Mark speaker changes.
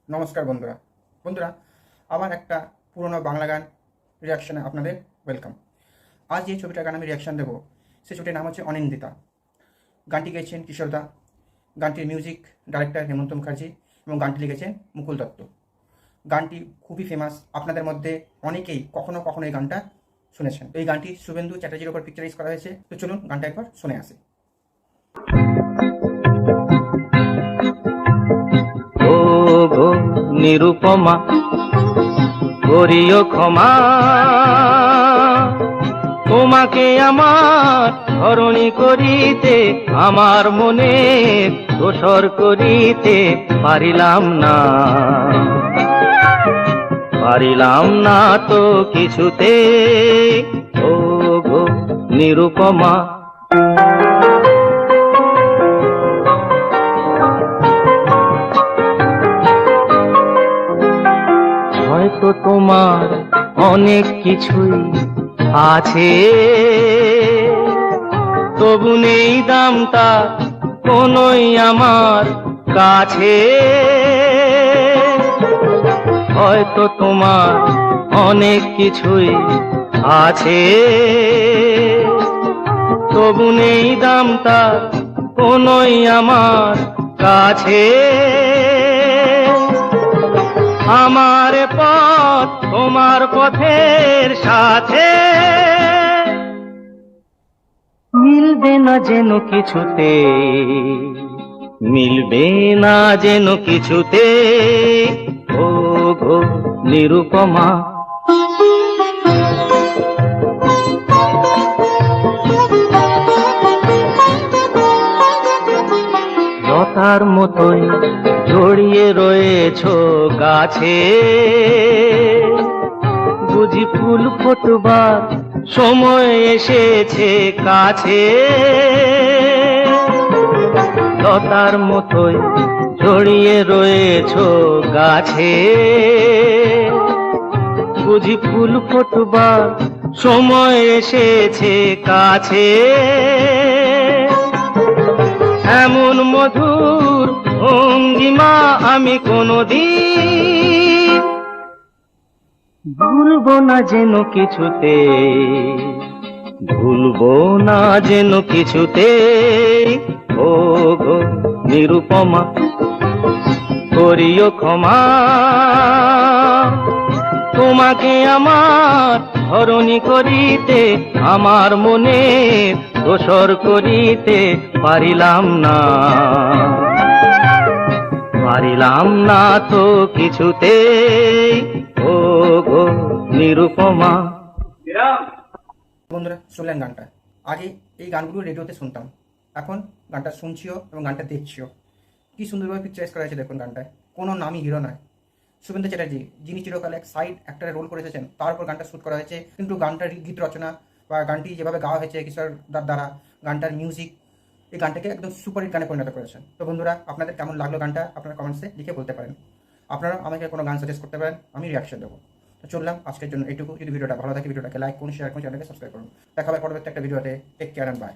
Speaker 1: নমস্কার বন্ধুরা। বন্ধুরা, আবার একটা পুরনো বাংলা গান রিয়াকশানে আপনাদের ওয়েলকাম। আজ যে ছবিটার গান আমি রিয়াকশান দেবো, সেই ছবিটির নাম হচ্ছে অনিন্দিতা। গানটি গেয়েছেন কিশোর দা, গানটির মিউজিক ডাইরেক্টর হেমন্ত মুখার্জি এবং গানটি লিখেছেন মুকুল দত্ত। গানটি খুবই ফেমাস, আপনাদের মধ্যে অনেকেই কখনো কখনো এই গানটা শুনেছেন। এই গানটি শুভেন্দু চ্যাটার্জির ওপর পিকচারাইজ করা হয়েছে। তো চলুন গানটা একবার শুনে আসি।
Speaker 2: ও গো নিরুপমা করিও ক্ষমা, তোমাকে আমার ধরণী করিতে আমার মনে দোসর করিতে পারিলাম না তো কিছুতে। ও গো নিরুপমা, হয়তো তোমার অনেক কিছুই আছে, তবু নেই দামটা কোনই আমার কাছে। হয়তো তোমার অনেক কিছুই আছে, তবু নেই দামটা কোনই আমার কাছে। আমার পথ তোমার পথের সাথে মিলবে না যেন কিছুতে, মিলবে না যেন কিছুতে। ও গো নিরুপমা, লতার মতোই জড়িয়ে রয়েছ গাছে, বুঝি ফুল ফোটবার সময় এসেছে কাছে। লতার মতোই জড়িয়ে রয়েছ গাছে, বুঝি ফুল ফোটবার সময় এসেছে কাছে। এমন মধুর ভঙ্গিমা আমি কোনদিন ভুলবো না যেন কিছুতে, ভুলবো না যেন কিছুতে। ও গো নিরুপমা করিও ক্ষমা, তোমাকে আমার ধরণী করিতে আমার মনে দোসর করিতে পারিলাম না তো কিছুতে। ও গো নিরুপমা।
Speaker 1: বন্ধুরা, শুনলেন গানটা। আগে এই গানগুলো রেডিওতে শুনতাম, এখন গানটা শুনছিও এবং গানটা দেখছিও। কি সুন্দরভাবে পিকচারাইজ করা হয়েছে দেখুন গানটায়। কোনো নামই হিরো নয়, শুভেন্দু চ্যাটার্জি, যিনি চিরকাল এক সাইড অ্যাক্টরের রোল করে এসেছেন, তার উপর গানটা শ্যুট করা হয়েছে। কিন্তু গানটার গীত রচনা বা গানটি যেভাবে গাওয়া হয়েছে কিশোর দার দ্বারা, গানটার মিউজিক এই গানটাকে একদম সুপারহিট গানে পরিণত করেছেন। তো বন্ধুরা, আপনাদের কেমন লাগলো গানটা আপনারা কমেন্টসে লিখে বলতে পারেন। আপনারা আমাকে কোনো গান সাজেস্ট করতে পারেন, আমি রিয়াকশন দেবো। তো চললাম আজকের জন্য এইটুকু। যদি ভিডিওটা ভালো থাকে ভিডিওটাকে লাইক করুন, শেয়ার করুন, চ্যানেলকে সাবস্ক্রাইব করুন। দেখা হবে পরবর্তী একটা ভিডিওতে। Take care and by.